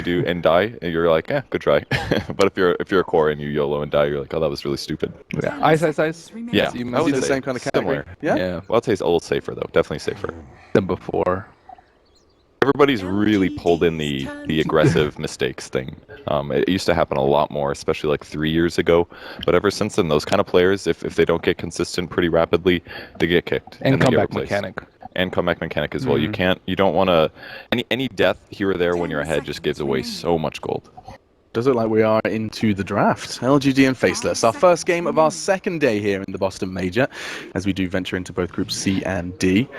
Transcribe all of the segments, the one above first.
do and die, and you're like, good try. But if you're a core and you YOLO and die, you're like, oh, that was really stupid. Yeah. Ice. Yeah, You I would the say same kind of category. similar. Yeah. Well, I'd say it's a little safer though. Definitely safer. than before. Everybody's really pulled in the aggressive mistakes thing. It used to happen a lot more, especially like 3 years ago. But ever since then, those kind of players, if they don't get consistent pretty rapidly, they get kicked. And they get comeback replaced. mechanic. And comeback mechanic as well. You don't want to, any death here or there when you're ahead just gives away so much gold. Does look like we are into the draft. LGD and Faceless, our first game of our second day here in the Boston Major, as we do venture into both groups C and D.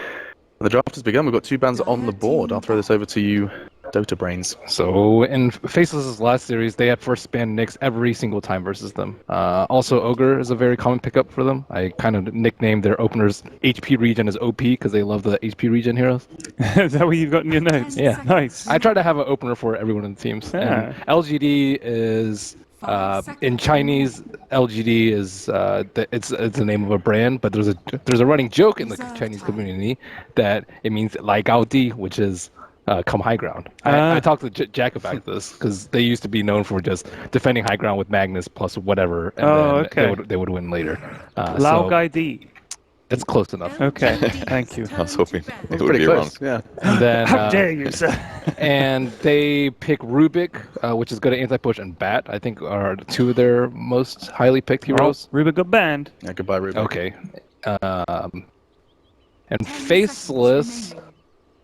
The draft has begun. We've got 2 bands on the board. I'll throw this over to you, Dota Brains. So in Faceless's last series, they had first ban Nyx every single time versus them. Also, Ogre is a very common pickup for them. I kind of nicknamed their opener's HP regen as OP because they love the HP regen heroes. Is that what you've got in your notes? Yeah. Nice. I try to have an opener for everyone in the teams. Yeah. And LGD is... in Chinese, LGD is it's the name of a brand, but there's a running joke in the Chinese community that it means Lai Gao Di, which is come high ground. I talked to Jack about this because they used to be known for just defending high ground with Magnus plus whatever, and then they would win later. Lao Gai Di. It's close enough. Okay, thank you. I was hoping it would Pretty be close, wrong. yeah. And then, How dare you, sir? And they pick Rubik, which is good at anti-push, and Bat, I think, are 2 of their most highly picked heroes. Rubik got banned. Yeah, goodbye, Ruben. Okay. And Faceless,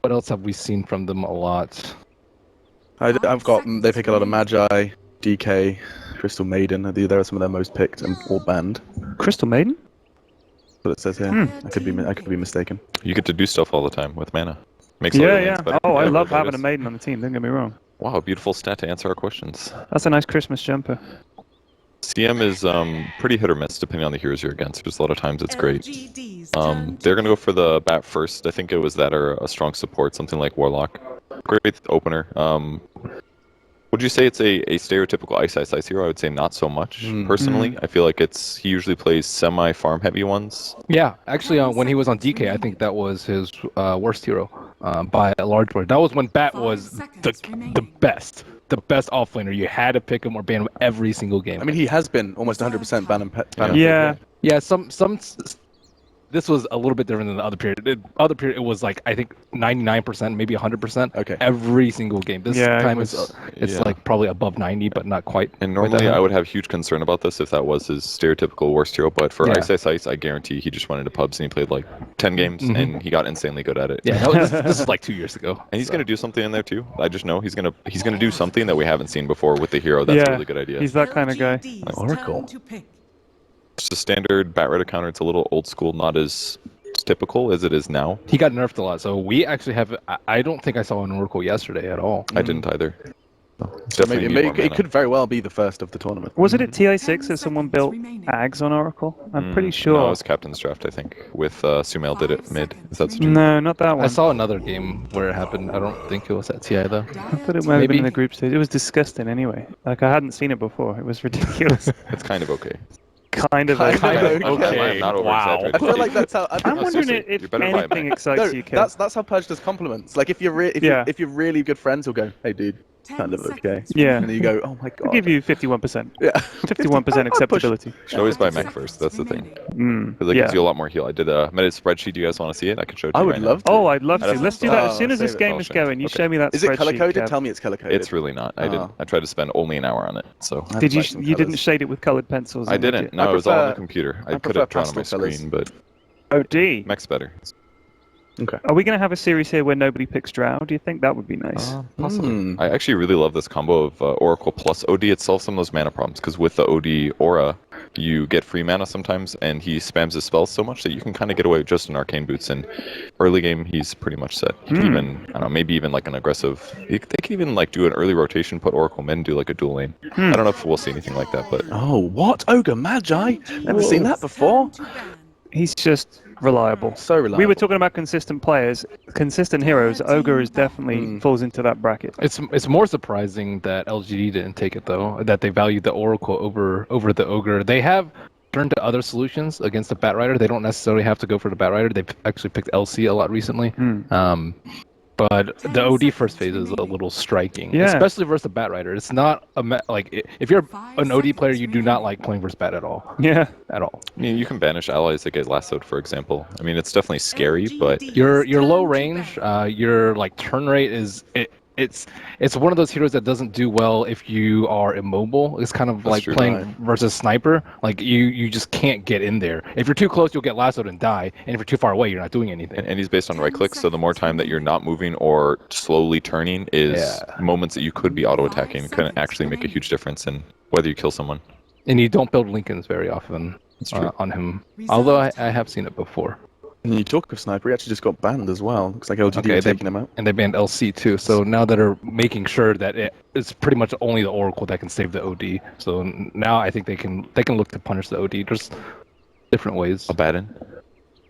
what else have we seen from them a lot? I've got, they pick a lot of Magi, DK, Crystal Maiden. They're some of their most picked and all banned. Crystal Maiden? But it says here. I could be mistaken. You get to do stuff all the time with mana. Makes Yeah, all your yeah. lanes better. Oh, I Yeah, love that having a is. maiden on the team, don't get me wrong. Wow, beautiful stat to answer our questions. That's a nice Christmas jumper. CM is pretty hit or miss depending on the heroes you're against. Just a lot of times it's great. They're going to go for the bat first. I think it was that or a strong support, something like Warlock. Great opener. Would you say it's a stereotypical Ice hero? I would say not so much, personally. I feel like he usually plays semi-farm heavy ones. Yeah, actually, when he was on DK, I think that was his worst hero by a large margin. That was when Bat was the best offlaner. You had to pick him or ban him every single game. I mean, he has been almost 100% ban and Yeah. Yeah, this was a little bit different than the other period. The other period, it was like, I think 99%, maybe 100%. Okay. Every single game. This time it's yeah. like probably above 90, but not quite. And normally I would have huge concern about this if that was his stereotypical worst hero, but for Ice, I guarantee he just went into pubs and he played like 10 games and he got insanely good at it. Yeah, this is like 2 years ago. And he's going to do something in there too. I just know he's going to do something that we haven't seen before with the hero. That's a really good idea. He's that kind of guy. Oracle. It's a standard Batrider counter. It's a little old school, not as typical as it is now. He got nerfed a lot, so we actually have. I don't think I saw an Oracle yesterday at all. I didn't either. So it could very well be the first of the tournament. Was it at TI6 that someone built Ags on Oracle? I'm pretty sure. No, it was Captain's Draft, I think, with Sumail did it mid. Is that true? No, not that one. I saw another game where it happened. I don't think it was at TI though. I thought it might have been in the group stage. It was disgusting anyway. Like, I hadn't seen it before. It was ridiculous. It's kind of okay. Kind of okay. I'm not over-exaggerating. I feel like that's how. I'm wondering if anything excites you, Ken. That's how Pudge does compliments. Like if you're really good friends, he'll go, "Hey, dude, kind of okay." Yeah. And then you go, "Oh my god." I'll give you 51%. Yeah. 51% acceptability. Should always buy mech first. That's the thing. Because it gives you a lot more heal. I did a meta spreadsheet. Do you guys want to see it? I can show it to you. I would love to. Oh, I'd love to. Let's do that as soon as this game is going. You show me that spreadsheet. Is it color coded? Kev. Tell me it's color coded. It's really not. I didn't. I tried to spend only an hour on it. So. Did you? You didn't shade it with colored pencils. I didn't. No, it was all on the computer. I could have drawn on my colors. screen, but. OD. Mech's better. Okay. Are we going to have a series here where nobody picks Drow? Do you think that would be nice? Possibly. I actually really love this combo of Oracle plus OD. It solves some of those mana problems, because with the OD aura, you get free mana sometimes, and he spams his spells so much that you can kind of get away with just an Arcane Boots, and early game, he's pretty much set. He can even, I don't know, maybe even like an aggressive... They can even like do an early rotation, put Oracle mid, and do like a dual lane. I don't know if we'll see anything like that, but... Oh, what? Ogre Magi? Never seen that before. He's just reliable. So reliable. We were talking about consistent players, consistent heroes. Ogre is definitely falls into that bracket. It's more surprising that LGD didn't take it though. That they valued the Oracle over the Ogre. They have turned to other solutions against the Batrider. They don't necessarily have to go for the Batrider. They've actually picked LC a lot recently. But the OD first phase is a little striking, Yeah. especially versus the Bat Rider. It's not if you're an OD player, you do not like playing versus Bat at all. Yeah. At all. I mean, you can banish allies that get lassoed, for example. I mean, it's definitely scary, but Your low range, your like turn rate it's one of those heroes that doesn't do well if you are immobile. It's kind of That's like true. playing versus sniper. Like you just can't get in there. If you're too close, you'll get lassoed and die. And if you're too far away, you're not doing anything. and he's based on right clicks, so the more time that you're not moving or slowly turning is Yeah. moments that you could be auto attacking can actually make a huge difference in whether you kill someone. And you don't build Lincolns very often true. on him. Although I have seen it before. And you talk of Sniper, he actually just got banned as well. Looks like LGD Okay, are taking him out. And they banned LC too. So now that are making sure that it's pretty much only the Oracle that can save the OD. So now I think they can look to punish the OD. There's different ways. Abaddon.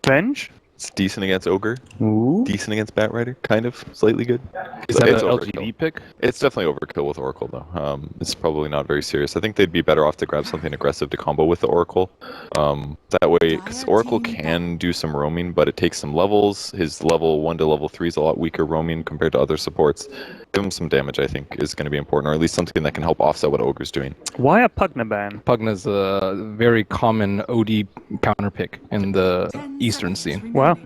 Venge? It's decent against Ogre. Ooh. Decent against Bat Rider. Kind of. Slightly good. Is that an It's LGD overkill. pick? It's definitely overkill with Oracle, though. It's probably not very serious. I think they'd be better off to grab something aggressive to combo with the Oracle. That way, because Oracle can do some roaming, but it takes some levels. His level 1 to level 3 is a lot weaker roaming compared to other supports. Give him some damage, I think, is going to be important, or at least something that can help offset what Ogre's doing. Why a Pugna ban? Pugna's a very common OD counter pick in the Eastern scene. Wow.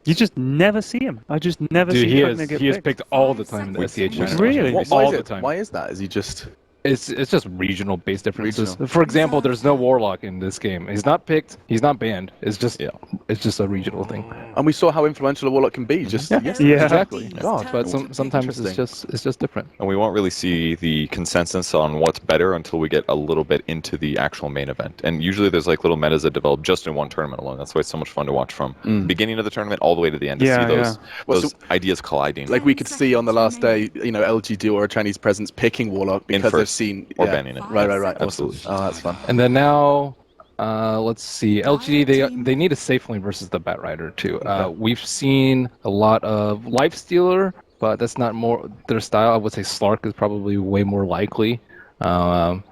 You just never see him. I just never Dude, see he Pugna get is picked. picked all the time in the We- SCH. we- Really? Why all is the it? time. Why is that? Is he just... It's just regional based differences. Regional. For example, there's no Warlock in this game. He's not picked. He's not banned. It's just Yeah. it's just a regional thing. And we saw how influential a Warlock can be just yesterday. Yeah. Exactly. God. But sometimes it's Interesting. just different. And we won't really see the consensus on what's better until we get a little bit into the actual main event. And usually there's like little metas that develop just in one tournament alone. That's why it's so much fun to watch from the beginning of the tournament all the way to the end to Yeah, see those, Well, those so- ideas colliding. Like we could see on the last day, LGD or a Chinese presence picking Warlock because they've first, seen... or yeah. banning it. Right. Awesome. Absolutely. Oh, that's fun. And then now, let's see. LGD they need a safe lane versus the Bat Rider too. We've seen a lot of Life Stealer, but that's not more their style. I would say Slark is probably way more likely. And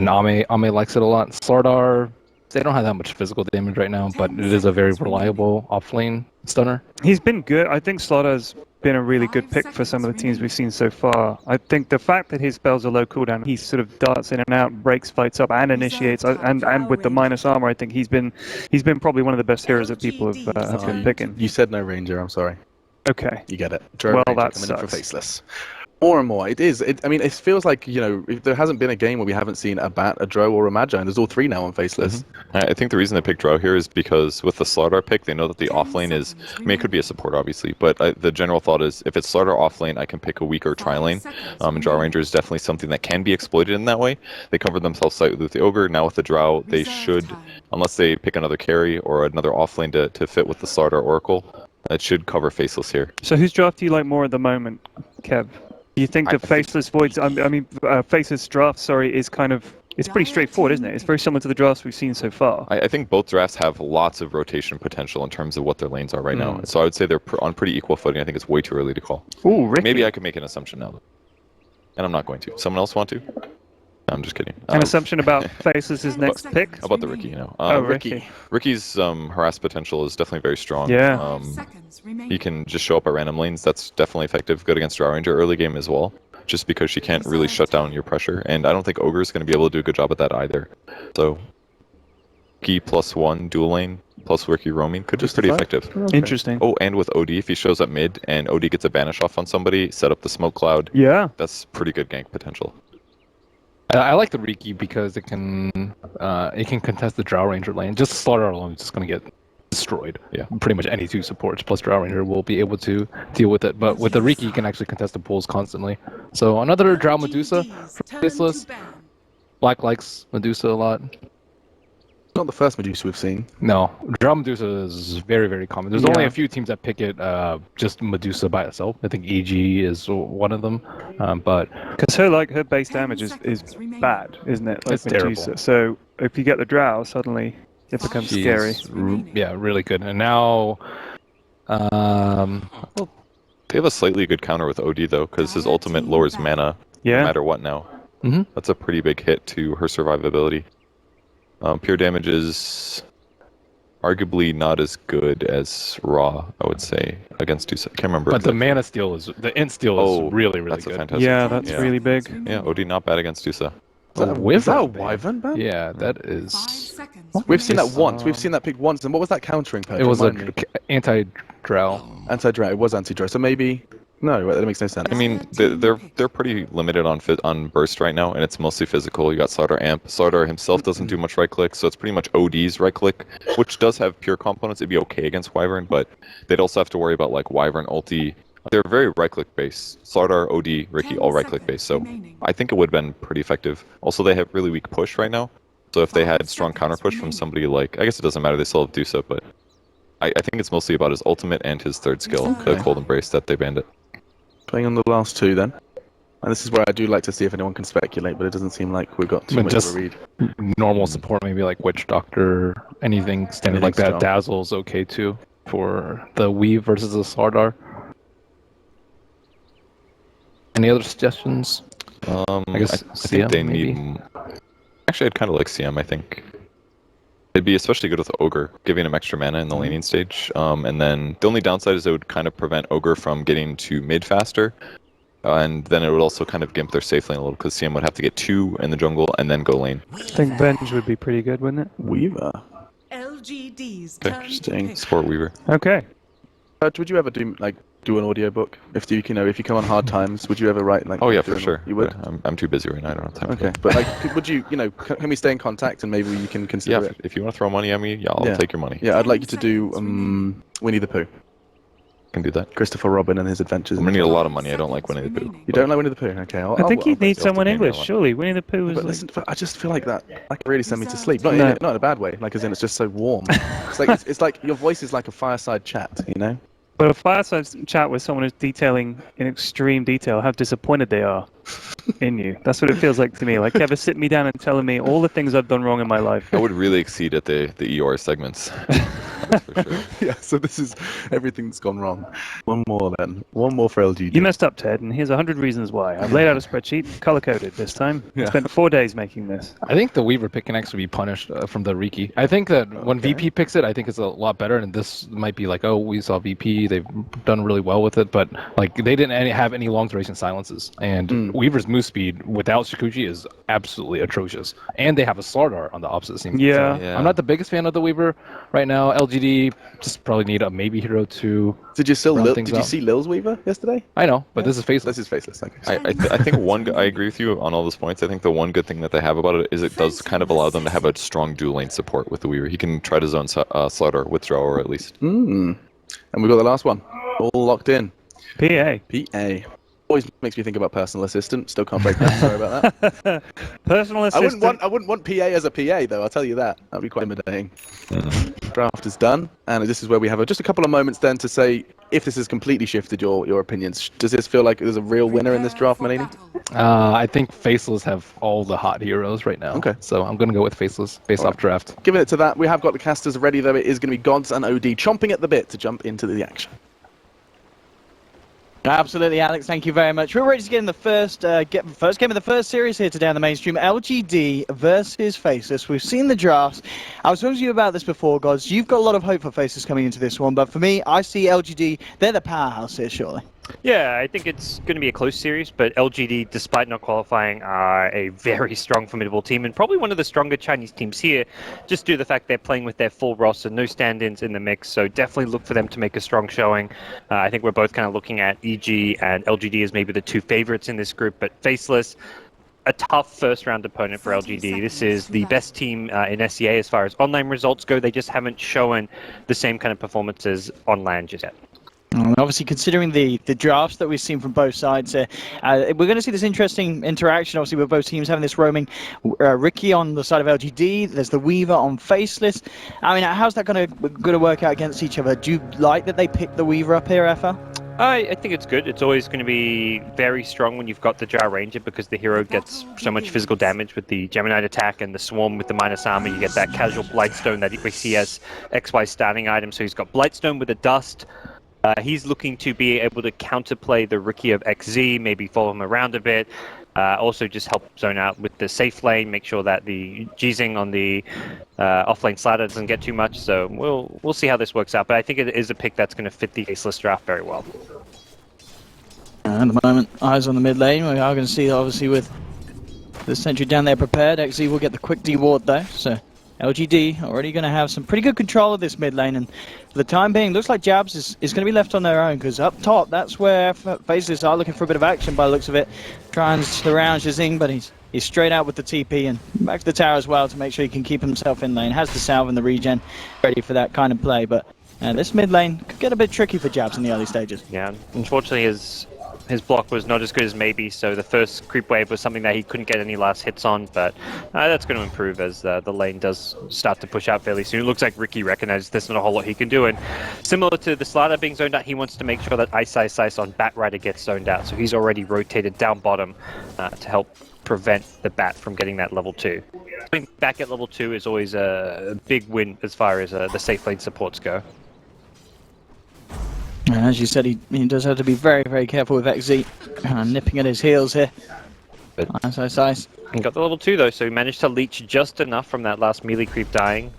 Ame likes it a lot. Slardar, they don't have that much physical damage right now, but it is a very reliable off-lane stunner. He's been good. I think Slaughter's been a really good pick for some of the teams we've seen so far. I think the fact that his spells are low cooldown, he sort of darts in and out, breaks fights up, and initiates, and with the minus armor, I think he's been probably one of the best heroes that people have been picking. You said no Ranger, I'm sorry. Okay. You get it. Well, Ranger that coming in for sucks. Faceless. More and more. It is. I mean, it feels like, if there hasn't been a game where we haven't seen a Bat, a Drow, or a Magi, and there's all three now on Faceless. I think the reason they picked Drow here is because with the Slardar pick, they know that the offlane is, I mean, it could be a support, obviously, but the general thought is if it's Slardar offlane, I can pick a weaker tri-lane. And Drow Ranger is definitely something that can be exploited in that way. They covered themselves slightly with the Ogre. Now with the Drow, they should, unless they pick another carry or another offlane to fit with the Slardar Oracle, it should cover Faceless here. So whose draft do you like more at the moment, Kev? Do you think the Faceless Voids, Faceless draft, is kind of, it's pretty straightforward, isn't it? It's very similar to the drafts we've seen so far. I think both drafts have lots of rotation potential in terms of what their lanes are right now. So I would say they're on pretty equal footing. I think it's way too early to call. Ooh, Ricky. Maybe I could make an assumption now, though. And I'm not going to. Someone else want to? I'm just kidding. An assumption about Faceless's next pick? How about the Ricky, Ricky. Ricky's harass potential is definitely very strong. Yeah. He can just show up at random lanes. That's definitely effective. Good against Drow Ranger early game as well, just because she can't really shut down your pressure. And I don't think Ogre's going to be able to do a good job at that either. So, Ricky +1 dual lane plus Ricky roaming could be pretty effective. Interesting. Oh, and with OD, if he shows up mid and OD gets a banish off on somebody, set up the smoke cloud, Yeah. that's pretty good gank potential. I like the Riki because it can contest the Drow Ranger lane. Just Slaughter alone is just going to get destroyed. Yeah. Pretty much any two supports plus Drow Ranger will be able to deal with it. But with the Riki, you can actually contest the pools constantly. So another Drow Medusa from Faceless. Black likes Medusa a lot. Not the first Medusa we've seen. No, Drow Medusa is very, very common. There's only a few teams that pick it just Medusa by itself. I think EG is one of them. But Because her base damage is bad, isn't it? Like It's Medusa. terrible. So if you get the Drow, suddenly it becomes scary. Yeah, really good. And now, They have a slightly good counter with OD, though, because his ultimate lowers mana no Yeah. matter what now. Mhm. That's a pretty big hit to her survivability. Pure damage is arguably not as good as Raw, I would say, against Dusa. I can't remember. But the exactly. mana steal is the int steal is really that's a good. fantastic. Yeah, that's Yeah. really big. Yeah, OD not bad against Dusa. Is that a wyvern ban? Yeah, that is. We've seen that It's, once. We've seen that pick once. And what was that countering? Perch? It was Remind me. anti-drow. Anti-draw. It was anti-draw. So maybe no, that makes no sense. I mean, they're pretty limited on burst right now, and it's mostly physical. You got Slardar Amp. Slardar himself doesn't do much right click, so it's pretty much OD's right click, which does have pure components. It'd be okay against Wyvern, but they'd also have to worry about like Wyvern ulti. They're very right click based. Slardar, OD, Ricky, all right click based. So I think it would have been pretty effective. Also, they have really weak push right now. So if they had strong counter push from somebody like, I guess it doesn't matter. They still have Dusa, but I think it's mostly about his ultimate and his third skill, the Cold Embrace, that they banned it. Playing on the last two then. And this is where I do like to see if anyone can speculate, but it doesn't seem like we've got too But much just of a read. normal support, maybe like Witch Doctor, anything standard like that. strong. Dazzle's okay too for the Weave versus the Slardar. Any other suggestions? I guess think CM they maybe? need. Actually, I'd kind of like CM. I think it'd be especially good with Ogre, giving him extra mana in the laning stage. And then the only downside is it would kind of prevent Ogre from getting to mid faster, and then it would also kind of gimp their safe lane a little because CM would have to get 2 in the jungle and then go lane. I think Venge would be pretty good, wouldn't it? Weaver. LGD's Interesting. Support Weaver. Okay. Would you ever do an audiobook? If you come on hard times, would you ever write like? Oh yeah, do for sure. You would. But I'm too busy right now. I don't have time. Okay, but like, would you? Can we stay in contact and maybe you can consider Yeah, it? if you want to throw money at me, yeah, I'll take your money. Yeah, I'd like you to do Winnie the Pooh, I can do that. Christopher Robin and his adventures. I'm gonna need a lot of money. I don't like Winnie the Pooh. You don't like Winnie the Pooh? Okay, I think you'd need someone pay me a English, lot. surely. Winnie the Pooh is But like... listen, I just feel like that really sent me to sleep. Not, No. not in a bad way. Like as in, it's just so warm. It's like your voice is like a fireside chat. You know. But a fireside chat with someone who's detailing in extreme detail how disappointed they are in you. That's what it feels like to me. Like ever sitting me down and telling me all the things I've done wrong in my life. I would really exceed at the EOR segments. That's for sure. Yeah. So this is everything that's gone wrong. One more then. One more for LGD. You messed up, Ted, and here's 100 reasons why. I've laid out a spreadsheet, color-coded this time. Yeah. Spent 4 days making this. I think the Weaver pick can actually be punished from the Riki. I think that when VP picks it, I think it's a lot better. And this might be like, oh, we saw VP, they've done really well with it, but like they didn't have any long duration silences. And Weaver's move speed without Shikuji is absolutely atrocious. And they have a Slardar on the opposite team. Yeah. So I'm not the biggest fan of the Weaver right now. LGD just probably need a maybe hero to. Did you round things out. see Lil's Weaver yesterday? I know, but this is Faceless. This is Faceless. Okay. I think I agree with you on all those points. I think the one good thing that they have about it is it does kind of allow them to have a strong dual lane support with the Weaver. He can try to zone Slaughter with Drower at least. And we got the last one. All locked in. PA. PA. Always makes me think about personal assistant. Still can't break that. Sorry about that. Personal assistant. I wouldn't want PA as a PA though. I'll tell you that. That'd be quite intimidating. Draft is done, and this is where we have just a couple of moments then to say if this has completely shifted your opinions. Does this feel like there's a real winner in this draft, Malini? I think Faceless have all the hot heroes right now. Okay. So I'm going to go with Faceless based off draft. Giving it to that, we have got the casters ready though. It is going to be Gods and OD chomping at the bit to jump into the action. Absolutely, Alex. Thank you very much. We're ready to get in the first game of the first series here today on the mainstream. LGD versus Faceless. We've seen the drafts. I was talking to you about this before, Gods. You've got a lot of hope for Faceless coming into this one, but for me, I see LGD. They're the powerhouse here, surely. Yeah, I think it's going to be a close series, but LGD, despite not qualifying, are a very strong, formidable team, and probably one of the stronger Chinese teams here, just due to the fact they're playing with their full roster, no stand-ins in the mix, so definitely look for them to make a strong showing. I think we're both kind of looking at EG and LGD as maybe the two favorites in this group, but Faceless, a tough first-round opponent for LGD. This is the best team in SEA as far as online results go. They just haven't shown the same kind of performances on LAN just yet. And obviously, considering the drafts that we've seen from both sides, we're going to see this interesting interaction, obviously, with both teams having this roaming. Ricky on the side of LGD, there's the Weaver on Faceless. I mean, how's that going to work out against each other? Do you like that they picked the Weaver up here, FL? I think it's good. It's always going to be very strong when you've got the Jar Ranger because the hero gets so much physical damage with the Gemini attack and the Swarm with the minus armor. You get that casual Blightstone that we see as XY starting item. So he's got Blightstone with the Dust. He's looking to be able to counterplay the Ricky of XZ, maybe follow him around a bit. Also just help zone out with the safe lane, make sure that the Jizing on the offlane Slatter doesn't get too much. So we'll see how this works out. But I think it is a pick that's going to fit the Faceless draft very well. At the moment, eyes on the mid lane. We are going to see, obviously, with the sentry down there prepared. XZ will get the quick D-ward though. So LGD already going to have some pretty good control of this mid lane, and for the time being, looks like Jabs is going to be left on their own, because up top, that's where Faceless are looking for a bit of action by the looks of it. Trying to surround Jizing, but he's straight out with the TP and back to the tower as well to make sure he can keep himself in lane. Has the salve and the regen ready for that kind of play, but this mid lane could get a bit tricky for Jabs in the early stages. Yeah, unfortunately his block was not as good as maybe, so the first creep wave was something that he couldn't get any last hits on, but that's going to improve as the lane does start to push out fairly soon. It looks like Ricky recognizes there's not a whole lot he can do, and similar to the Slater being zoned out, he wants to make sure that Ice on Bat Rider gets zoned out, so he's already rotated down bottom to help prevent the Bat from getting that level 2. Being back at level 2 is always a big win as far as the safe lane supports go. And as you said, he does have to be very, very careful with XZ. Nipping at his heels here. Ice. He got the level 2 though, so he managed to leech just enough from that last melee creep dying.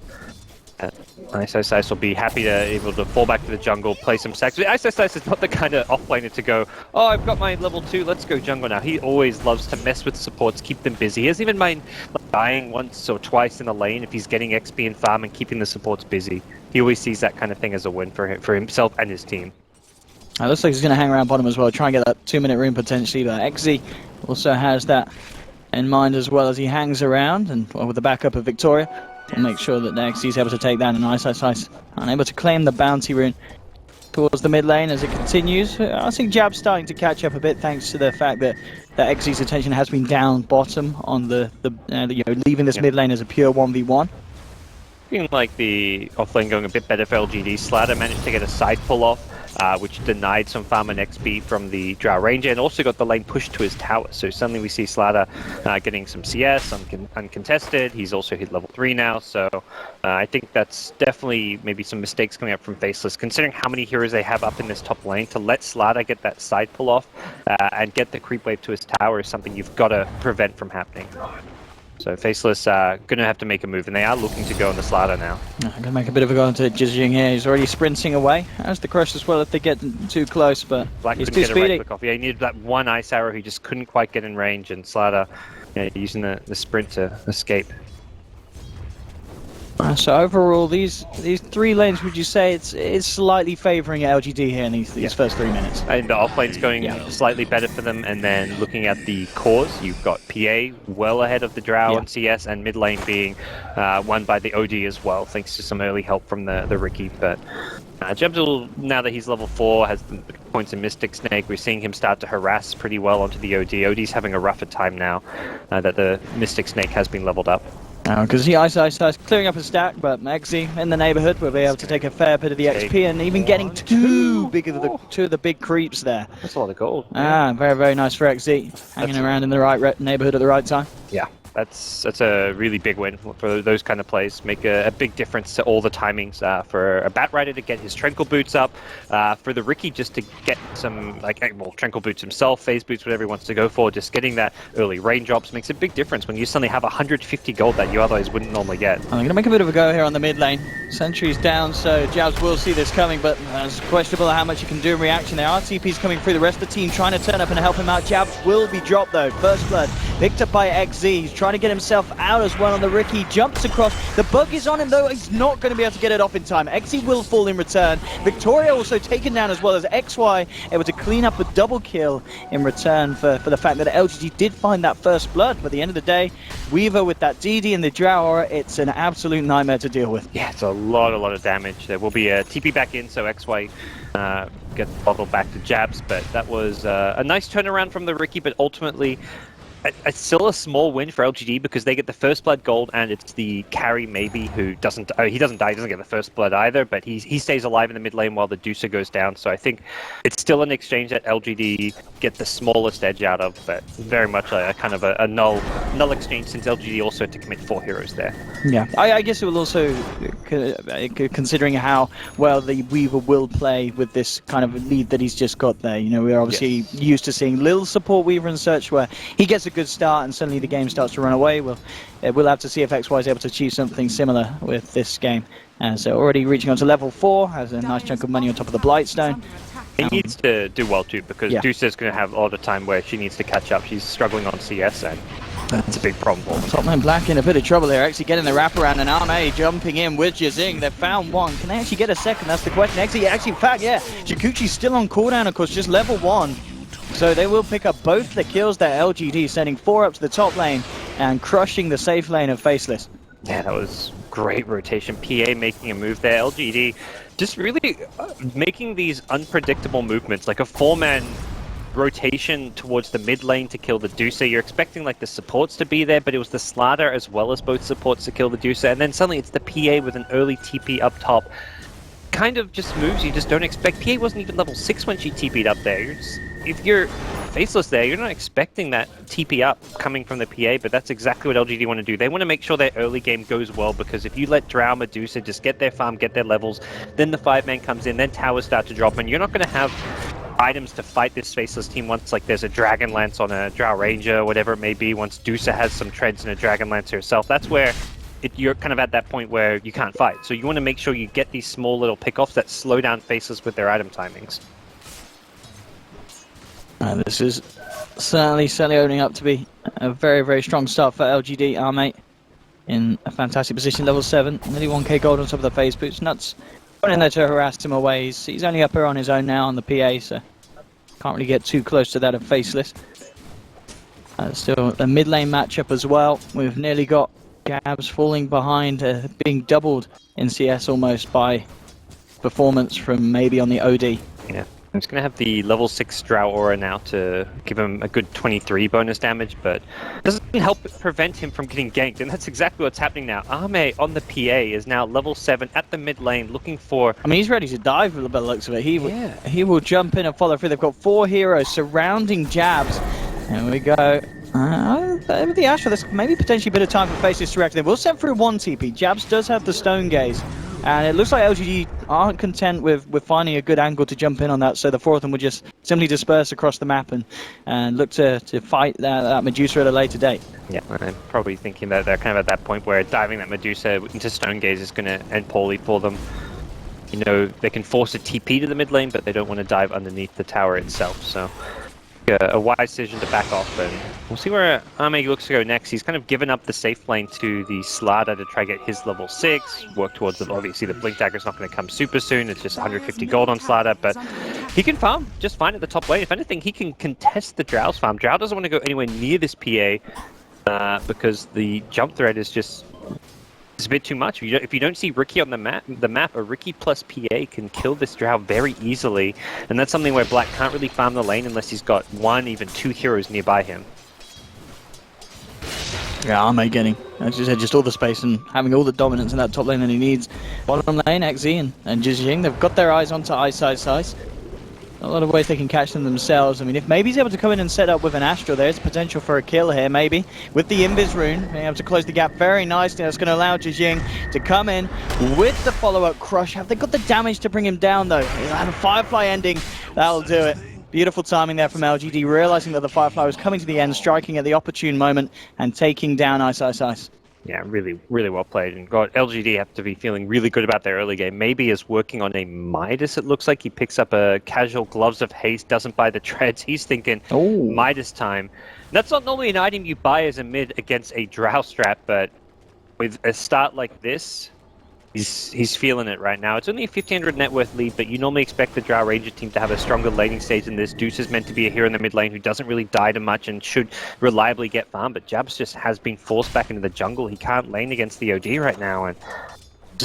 Ice will be happy to able to fall back to the jungle, play some sacks. Ice is not the kind of offlaner to go, oh, I've got my level 2, let's go jungle now. He always loves to mess with supports, keep them busy. He doesn't even mind dying once or twice in the lane if he's getting XP and farm and keeping the supports busy. He always sees that kind of thing as a win for himself and his team. It looks like he's going to hang around bottom as well, try and get that 2-minute rune potentially, but XZ also has that in mind as well as he hangs around, and with the backup of Victoria, we'll make sure that XZ is able to take down, and Ice unable to claim the bounty rune towards the mid lane as it continues. I think Jab's starting to catch up a bit thanks to the fact that XZ's attention has been down bottom on the leaving this mid lane as a pure 1v1. Looking like the offlane going a bit better for LGD. Slater managed to get a side pull off, which denied some farm and XP from the Drow Ranger, and also got the lane pushed to his tower. So suddenly we see Slater getting some CS uncontested. He's also hit level 3 now, so I think that's definitely maybe some mistakes coming up from Faceless, considering how many heroes they have up in this top lane. To let Slater get that side pull off and get the creep wave to his tower is something you've got to prevent from happening. So Faceless going to have to make a move, and they are looking to go on the Slater now. Going to make a bit of a go into Jizing here. He's already sprinting away. As the Crush as well if they get too close, but Black he's couldn't too get a right speedy. click off. Yeah, he needed that one ice arrow. He just couldn't quite get in range, and Slater using the sprint to escape. So overall, these 3 lanes, would you say it's slightly favouring LGD here in these first 3 minutes? And the offlane's going slightly better for them, and then looking at the cores, you've got PA well ahead of the Drow and CS, and mid lane being won by the OD as well, thanks to some early help from the Ricky. But Jebs, now that he's level 4, has the points in Mystic Snake. We're seeing him start to harass pretty well onto the OD. OD's having a rougher time now that the Mystic Snake has been leveled up. Because he Ice clearing up a stack, but XZ in the neighbourhood will be able to take a fair bit of the XP, and even getting two of the big creeps there. That's a lot of gold. Very, very nice for XZ, hanging around in the right neighbourhood at the right time. Yeah. That's a really big win for those kind of plays. Make a big difference to all the timings for a Bat Rider to get his Tranquil Boots up, for the Ricky just to get some, Tranquil Boots himself, Phase Boots, whatever he wants to go for, just getting that early rain drops makes a big difference when you suddenly have 150 gold that you otherwise wouldn't normally get. I'm going to make a bit of a go here on the mid lane. Sentry's down, so Jabs will see this coming, but it's questionable how much he can do in reaction there. RTP's coming through, the rest of the team trying to turn up and help him out. Jabs will be dropped though. First blood picked up by XZ. He's trying to get himself out as well on the Ricky. Jumps across. The bug is on him though. He's not going to be able to get it off in time. XZ will fall in return. Victoria also taken down as well as XY, able to clean up a double kill in return for the fact that LGD did find that first blood. But at the end of the day, Weaver with that DD and the Drow Aura, it's an absolute nightmare to deal with. Yeah, it's a lot of damage. There will be a TP back in, so XY gets bottled back to Jabs, but that was a nice turnaround from the Ricky, but ultimately it's still a small win for LGD because they get the first blood gold, and it's the carry maybe who doesn't. He doesn't die. He doesn't get the first blood either, but he stays alive in the mid lane while the Deucer goes down. So I think it's still an exchange that LGD get the smallest edge out of, but very much a kind of a null exchange since LGD also had to commit 4 heroes there. Yeah, I guess it will also, considering how well the Weaver will play with this kind of lead that he's just got there. You know, we're obviously used to seeing Lil support Weaver and such, where he gets a good start and suddenly the game starts to run away. We'll have to see if XY is able to achieve something similar with this game. So already reaching on to level 4, has a nice chunk of money on top of the Blightstone. He needs to do well too, because Yeah. Deucer's going to have a lot of time where she needs to catch up. She's struggling on CS, and that's a big problem for them. Top lane Black in a bit of trouble here, actually getting the wraparound, and Arme jumping in with Jazing. They've found one. Can they actually get a second? That's the question. Actually, in fact, yeah. Jikuchi's still on cooldown, of course, just level 1. So they will pick up both the kills there. LGD sending 4 up to the top lane and crushing the safe lane of Faceless. Yeah, that was great rotation. PA making a move there. LGD just really making these unpredictable movements, like a 4-man rotation towards the mid lane to kill the Deucer. You're expecting like the supports to be there, but it was the Slardar as well as both supports to kill the Deucer, and then suddenly it's the PA with an early TP up top. Kind of just moves you just don't expect. PA wasn't even level 6 when she TP'd up there. If you're Faceless there, you're not expecting that TP up coming from the PA, but that's exactly what LGD want to do. They want to make sure their early game goes well, because if you let Drow, Medusa just get their farm, get their levels, then the 5-man comes in, then towers start to drop, and you're not going to have items to fight this Faceless team once like there's a Dragon Lance on a Drow Ranger, whatever it may be, once Deucer has some treads and a Dragon Lance herself. That's where you're kind of at that point where you can't fight. So you want to make sure you get these small little pickoffs that slow down Faceless with their item timings. This is certainly opening up to be a very, very strong start for LGD. Our mate in a fantastic position, level 7, nearly 1k gold on top of the phase boots. Nuts running there to harass him away. He's only up here on his own now on the PA, so can't really get too close to that of Faceless. Still a mid lane matchup as well. We've nearly got Gabs falling behind, being doubled in CS almost by performance from maybe on the OD. Yeah. I'm just going to have the level 6 Drow Aura now to give him a good 23 bonus damage, but it doesn't help prevent him from getting ganked, and that's exactly what's happening now. Arme on the PA is now level 7 at the mid lane looking for... I mean, he's ready to dive with the looks of it. He will jump in and follow through. They've got 4 heroes surrounding Jabs. There we go. With the Astra, there's maybe potentially a bit of time for Faces to react. They will send through 1 TP. Jabs does have the Stone Gaze. And it looks like LGD aren't content with finding a good angle to jump in on that, so the 4 of them would just simply disperse across the map and look to fight that Medusa at a later date. Yeah, I'm probably thinking that they're kind of at that point where diving that Medusa into Stone Gaze is going to end poorly for them. You know, they can force a TP to the mid lane, but they don't want to dive underneath the tower itself, so... a wise decision to back off, and we'll see where Arme looks to go next. He's kind of given up the safe lane to the Slardar to try to get his level 6, work towards the... Obviously, the Blink Dagger's not going to come super soon. It's just 150 gold on Slardar, but he can farm just fine at the top lane. If anything, he can contest the Drow's farm. Drow doesn't want to go anywhere near this PA because the jump threat is just... It's a bit too much. If you don't see Riki on the map, a Riki plus PA can kill this Drow very easily, and that's something where Black can't really farm the lane unless he's got 1, even 2 heroes nearby him. Yeah, Arme getting, as you said, just all the space and having all the dominance in that top lane that he needs. Bottom lane, XZ and Jijing, they've got their eyes onto Ice. A lot of ways they can catch them themselves. I mean, if maybe he's able to come in and set up with an Astral, there's potential for a kill here, maybe. With the Invis rune, being able to close the gap very nicely. That's going to allow Jijing to come in with the follow-up crush. Have they got the damage to bring him down, though? He'll have a Firefly ending. That'll do it. Beautiful timing there from LGD, realizing that the Firefly was coming to the end, striking at the opportune moment, and taking down Ice. Yeah, really, really well played. And God, LGD have to be feeling really good about their early game. Maybe is working on a Midas, it looks like. He picks up a casual Gloves of Haste, doesn't buy the treads. He's thinking, Midas time. That's not normally an item you buy as a mid against a Drow strat, but with a start like this, he's feeling it right now. It's only a 1,500 net worth lead, but you normally expect the Drow Ranger team to have a stronger laning stage than this. Deuce is meant to be a hero in the mid lane who doesn't really die to much and should reliably get farm, but Jabs just has been forced back into the jungle. He can't lane against the OD right now, and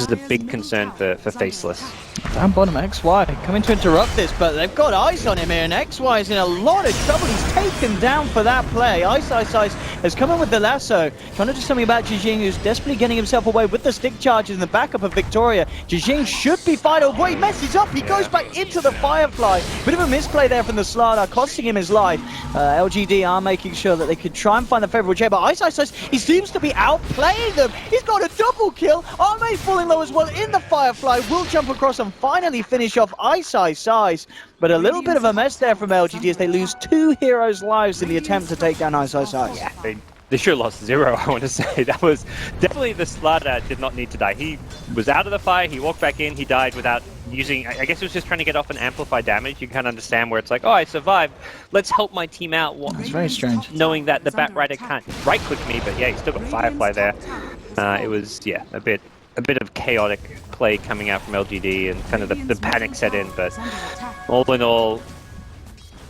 is a big concern for Faceless. Down bottom, XY coming to interrupt this, but they've got eyes on him here, and XY is in a lot of trouble. He's taken down for that play. Ice has come in with the lasso, trying to do something about Jijing, who's desperately getting himself away with the stick charges in the backup of Victoria. Jijing should be fine. Oh, he messes up. He goes back into the Firefly. Bit of a misplay there from the Slardar, costing him his life. LGD are making sure that they could try and find the favorable chair, but Ice, he seems to be outplaying them. He's got a double kill. Arme falling low as well in the Firefly. Will jump across and finally finish off Ice. But a little bit of a mess there from LGD as they lose 2 heroes' lives in the attempt to take down Ice. Yeah, they should have lost 0, I want to say. That was definitely the Slardar did not need to die. He was out of the fire, he walked back in, he died without using, I guess it was just trying to get off and amplify damage. You can kind of understand where it's like, oh, I survived, let's help my team out. That's very strange. Knowing that the Bat Rider can't right-click me, but yeah, he's still got Firefly there. It was, yeah, a bit of chaotic play coming out from LGD and kind of the panic set in, but all in all,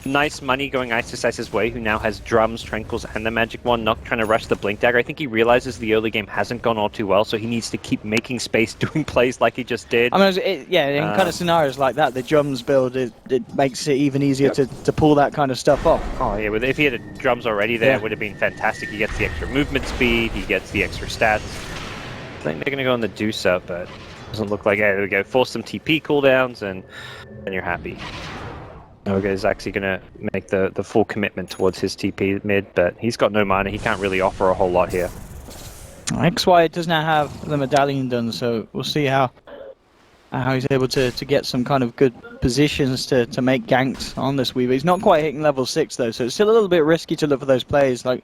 nice money going Ice's way, who now has drums, tranquils, and the magic wand. Not trying to rush the blink dagger. I think he realizes the early game hasn't gone all too well, so he needs to keep making space, doing plays like he just did. I mean, in kind of scenarios like that, the drums build, it makes it even easier to pull that kind of stuff off. Oh yeah, if he had a drums already there, it would have been fantastic. He gets the extra movement speed, he gets the extra stats. I think they're going to go on the Deucer, but doesn't look like it. There we go. Force some TP cooldowns, and then you're happy. Oga is actually going to make the full commitment towards his TP mid, but he's got no mana. He can't really offer a whole lot here. XY does not have the medallion done, so we'll see how he's able to get some kind of good positions to make ganks on this Weaver. He's not quite hitting level 6 though, so it's still a little bit risky to look for those plays. Like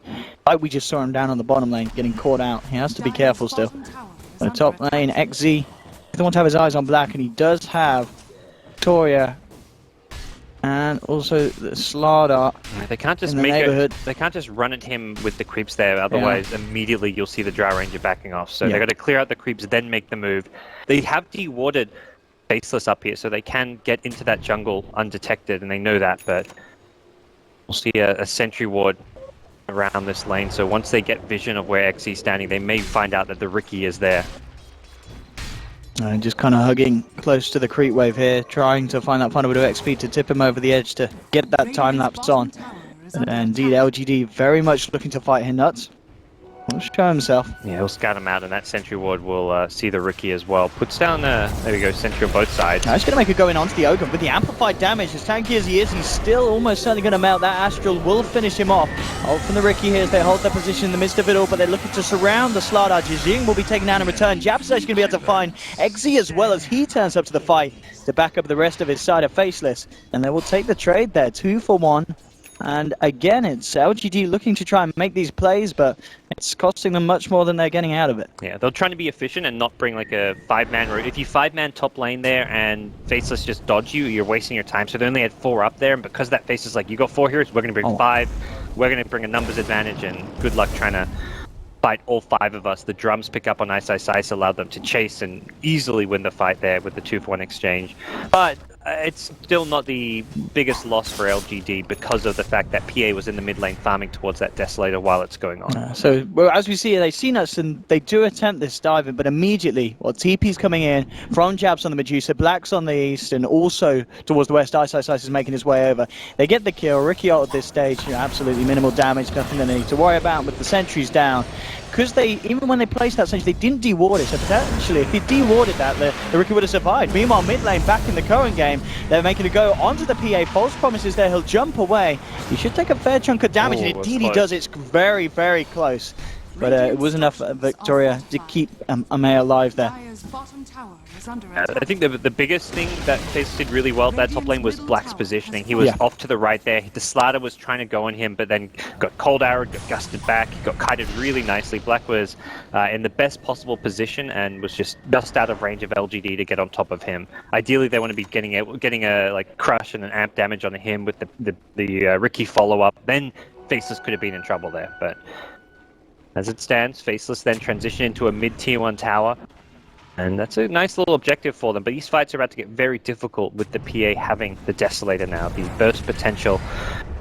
we just saw him down on the bottom lane, getting caught out. He has to be careful still. The top lane, XZ, doesn't want to have his eyes on black, and he does have Victoria and also the Slardar. They can't just they can't just run at him with the creeps there, otherwise immediately you'll see the Drow Ranger backing off. So they've got to clear out the creeps, then make the move. They have de-warded Faceless up here, so they can get into that jungle undetected, and they know that, but we'll see a sentry ward around this lane, so once they get vision of where XE's standing, they may find out that the Riki is there. And just kind of hugging close to the creep wave here, trying to find that final bit of XP to tip him over the edge to get that time lapse on. And indeed, LGD very much looking to fight him nuts. He'll show himself. Yeah, he'll scout him out, and that sentry ward will see the Riki as well. Puts down, there we go, sentry on both sides. Now he's going to make a going onto the Ogre with the amplified damage. As tanky as he is, he's still almost certainly going to melt. That Astral will finish him off. Ult from the Riki here as they hold their position in the midst of it all, but they're looking to surround the Slardar. Jijing will be taken down in return. Jap's actually going to be able to find XZ as well as he turns up to the fight to back up the rest of his side of Faceless. And they will take the trade there, 2 for 1. And again, it's LGD looking to try and make these plays, but it's costing them much more than they're getting out of it. Yeah, they're trying to be efficient and not bring like a 5-man route. If you 5-man top lane there and Faceless just dodge you, you're wasting your time. So they only had 4 up there, and because that Faceless like, you got 4 heroes, we're going to bring 5. We're going to bring a numbers advantage, and good luck trying to fight all 5 of us. The drums pick up on Ice, allowed them to chase and easily win the fight there with the 2-for-1 exchange. But it's still not the biggest loss for LGD because of the fact that PA was in the mid lane farming towards that Desolator while it's going on. So, well, as we see, they've seen us and they do attempt this diving, but immediately, TP's coming in from Jabs on the Medusa, Black's on the east, and also towards the west, Ice is making his way over. They get the kill. Riki ult at this stage, absolutely minimal damage, nothing they need to worry about with the sentries down. Because even when they placed that sentry, they didn't de-ward it, so potentially if he de-warded that, the Riki would have survived. Meanwhile, mid lane, back in the current game, they're making a go onto the PA. False promises there, he'll jump away. He should take a fair chunk of damage, and indeed he does. It's very, very close. But it was enough for Victoria to keep Amaya alive there. I think the biggest thing that Faceless did really well at that top lane was Black's positioning. He was off to the right there. The Slardar was trying to go on him, but then got cold arrowed, got gusted back, got kited really nicely. Black was in the best possible position and was just out of range of LGD to get on top of him. Ideally, they want to be getting a like crush and an amp damage on him with the Riki follow-up. Then Faceless could have been in trouble there, but as it stands, Faceless then transition into a mid-tier 1 tower. And that's a nice little objective for them, but these fights are about to get very difficult with the PA having the Desolator now. The burst potential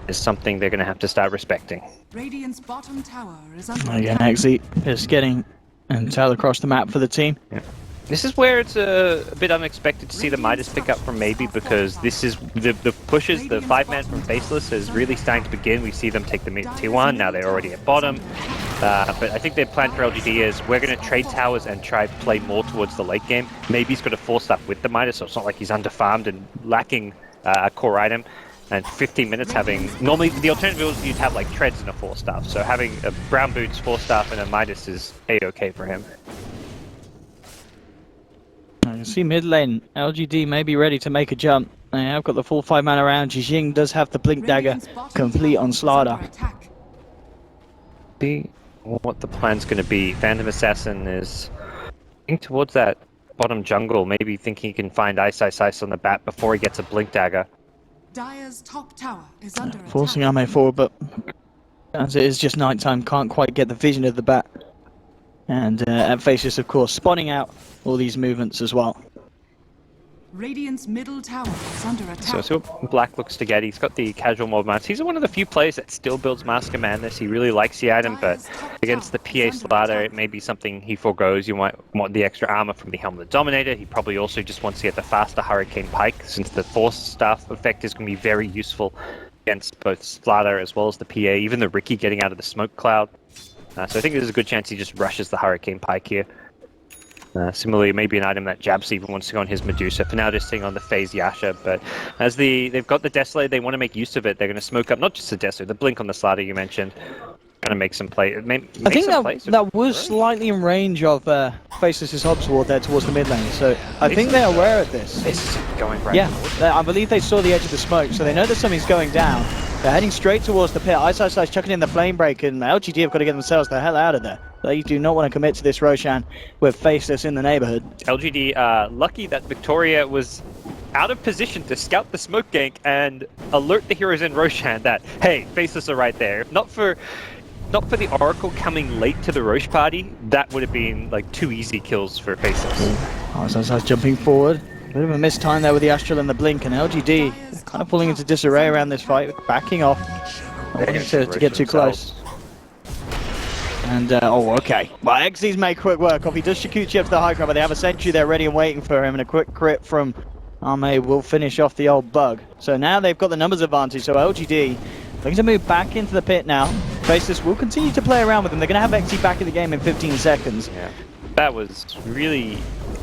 is something they're going to have to start respecting. Radiant's bottom tower is under Again, XZ is getting intel across the map for the team. Yeah. This is where it's a bit unexpected to see the Midas pick up from maybe, because this is the pushes, the 5-man from Faceless is really starting to begin. We see them take the mid tier 1, now they're already at bottom. But I think their plan for LGD is we're going to trade towers and try to play more towards the late game. Maybe he's got to force stuff with the Midas, so it's not like he's underfarmed and lacking a core item. And 15 minutes having... Normally, the alternative is you'd have like treads and a 4-staff. So having a brown boots, 4-staff, and a Midas is A-okay for him. I can see mid lane, LGD may be ready to make a jump. They have got the full 5-man around. Jijing does have the Blink Dagger complete on Slardar. See what the plan's going to be. Phantom Assassin is heading towards that bottom jungle, maybe thinking he can find Ice on the bat before he gets a Blink Dagger. Dire's top tower is under Forcing attack. Ame forward, but as it is just nighttime, can't quite get the vision of the bat. And at Faceless, of course, spawning out all these movements as well. Radiant's middle tower is under attack. So see what Black looks to get. He's got the casual mob mounts. He's one of the few players that still builds Mask of Madness. He really likes the item, but against the PA Slardar, it may be something he forgoes. You might want the extra armor from the Helm of the Dominator. He probably also just wants to get the faster Hurricane Pike, since the Force Staff effect is going to be very useful against both Slardar as well as the PA, even the Riki getting out of the smoke cloud. So I think there's a good chance he just rushes the Hurricane Pike here. Similarly, maybe an item that Jabs even wants to go on his Medusa. For now, just staying on the phase Yasha. But as they've got the Desolate, they want to make use of it. They're going to smoke up not just the Desolate, the Blink on the Slardar you mentioned. Going to make some play. I think that was slightly in range of Faceless's Hobsword there towards the mid lane. So I think they're aware of this. This is going right. Yeah, I believe they saw the edge of the smoke, so they know that something's going down. They're heading straight towards the pit. Ice chucking in the flame break, and LGD have got to get themselves the hell out of there. They do not want to commit to this Roshan with Faceless in the neighborhood. LGD lucky that Victoria was out of position to scout the smoke gank and alert the heroes in Roshan that, hey, Faceless are right there. If not for the Oracle coming late to the Roche party, that would have been like 2 easy kills for Faceless. Ice jumping forward. Bit of a missed time there with the Astral and the Blink, and LGD kind of pulling into disarray around this fight, backing off. Not wanting to get too close. And, oh, okay. Well, XZ's made quick work of. He does Shikuchi up to the high ground, but they have a sentry there ready and waiting for him, and a quick crit from Ame will finish off the old bug. So now they've got the numbers advantage, so LGD looking to move back into the pit now. Faceless will continue to play around with them. They're going to have XZ back in the game in 15 seconds. Yeah, that was really,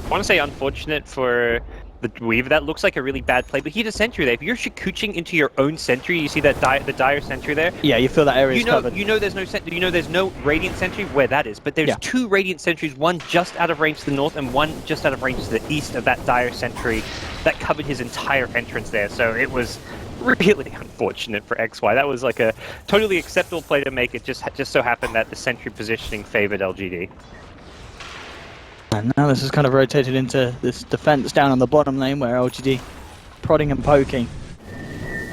I want to say unfortunate for the Weaver. That looks like a really bad play, but he had a sentry there. If you're Shikuching into your own sentry, you see that the Dire sentry there? Yeah, you feel that area is covered. You know there's no Radiant sentry where that is, but there's 2 Radiant sentries, one just out of range to the north and one just out of range to the east of that Dire sentry that covered his entire entrance there. So it was really unfortunate for XY. That was like a totally acceptable play to make. It just so happened that the sentry positioning favored LGD. And now this has kind of rotated into this defense down on the bottom lane where LGD prodding and poking.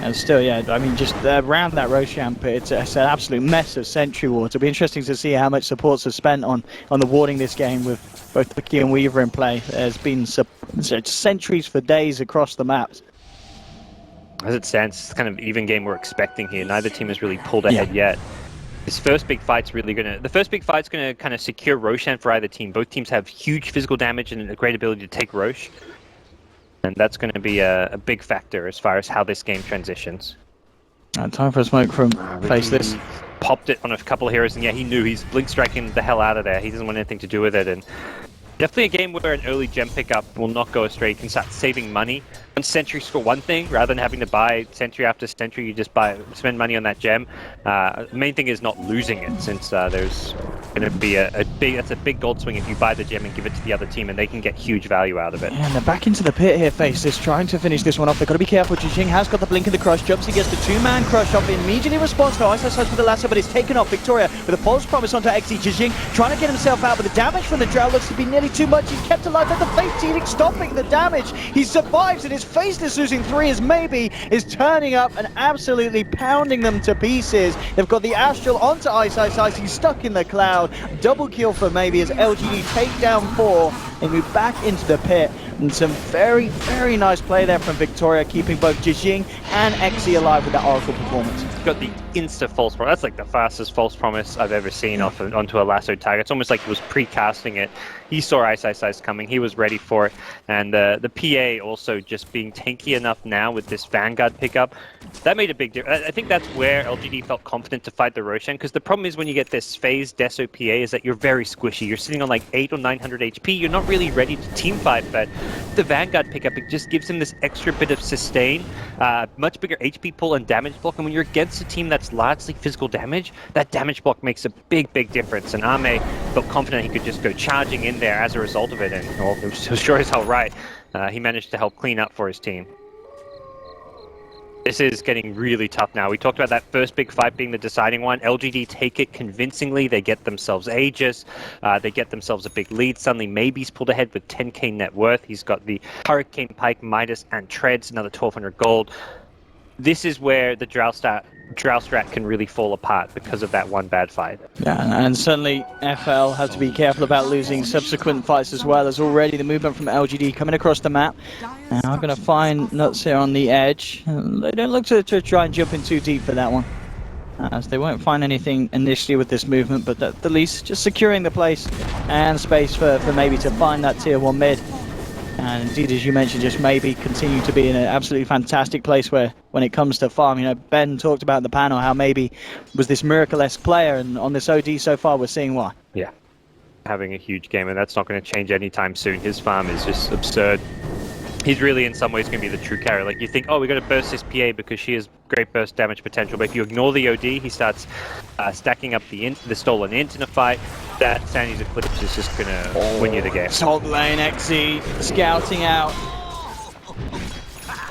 And still, yeah, I mean, just around that Roshan pit, it's an absolute mess of sentry wards. It'll be interesting to see how much supports are spent on the warding this game with both Wiki and Weaver in play. There's been sentries for days across the maps. As it stands, it's kind of even game we're expecting here. Neither team has really pulled ahead yet. This first big fight's really the first big fight's gonna kind of secure Roshan for either team. Both teams have huge physical damage and a great ability to take Roche. And that's gonna be a big factor as far as how this game transitions. Time for a smoke from Faceless. Popped it on a couple of heroes, and yeah, he knew he's blink striking the hell out of there. He doesn't want anything to do with it, and definitely a game where an early gem pickup will not go astray. You can start saving money on sentries for one thing, rather than having to buy sentry after sentry. You just spend money on that gem. The main thing is not losing it, since there's going to be that's a big gold swing if you buy the gem and give it to the other team, and they can get huge value out of it. Yeah, and they're back into the pit here, Faceless, trying to finish this one off. They've got to be careful. Jijing has got the blink of the crush. Jumps, he gets the 2-man crush off. Immediately responds to Ice with the lasso, but it's taken off. Victoria with a false promise onto XZ. Jijing trying to get himself out, but the damage from the Drow looks to be nearly too much. He's kept alive, but the Fate Sealing stopping the damage. He survives, and his Faceless losing 3 as maybe is turning up and absolutely pounding them to pieces. They've got the Astral onto Ice. He's stuck in the cloud. Double kill for maybe as LGD take down 4 and move back into the pit. And some very, very nice play there from Victoria, keeping both Jijing and XZ alive with that Oracle performance. He's got the insta false promise. That's like the fastest false promise I've ever seen onto a lasso tag. It's almost like he was pre-casting it. He saw Ice coming. He was ready for it. And the PA also just being tanky enough now with this Vanguard pickup, that made a big difference. I think that's where LGD felt confident to fight the Roshan, because the problem is when you get this phase Deso PA is that you're very squishy. You're sitting on like 800 or 900 HP. You're not really ready to team fight, but the Vanguard pickup, it just gives him this extra bit of sustain, much bigger HP pull and damage block. And when you're against a team that's largely physical damage, that damage block makes a big, big difference. And Ame felt confident he could just go charging in there as a result of it. And well, it was sure as hell right. He managed to help clean up for his team. This is getting really tough now. We talked about that first big fight being the deciding one. LGD take it convincingly. They get themselves Aegis. They get themselves a big lead. Suddenly, Maybe's pulled ahead with 10k net worth. He's got the Hurricane Pike, Midas, and Treads, another 1200 gold. This is where the Drow strat can really fall apart because of that one bad fight. Yeah, and certainly FL have to be careful about losing subsequent fights as well, as already the movement from LGD coming across the map. Now I'm going to find Nuts here on the edge. They don't look to try and jump in too deep for that one, as they won't find anything initially with this movement, but at the least just securing the place and space for maybe to find that tier 1 mid. And indeed, as you mentioned, just maybe continue to be in an absolutely fantastic place where, when it comes to farm, you know, Ben talked about in the panel how maybe was this miracle-esque player, and on this OD so far, we're seeing why. Yeah, having a huge game, and that's not going to change anytime soon. His farm is just absurd. He's really, in some ways, going to be the true carry. Like, you think, oh, we got to burst this PA because she has great burst damage potential, but if you ignore the OD, he starts stacking up the stolen int in a fight. That Sandy's Eclipse is just going to win you the game. Top lane, XZ scouting out.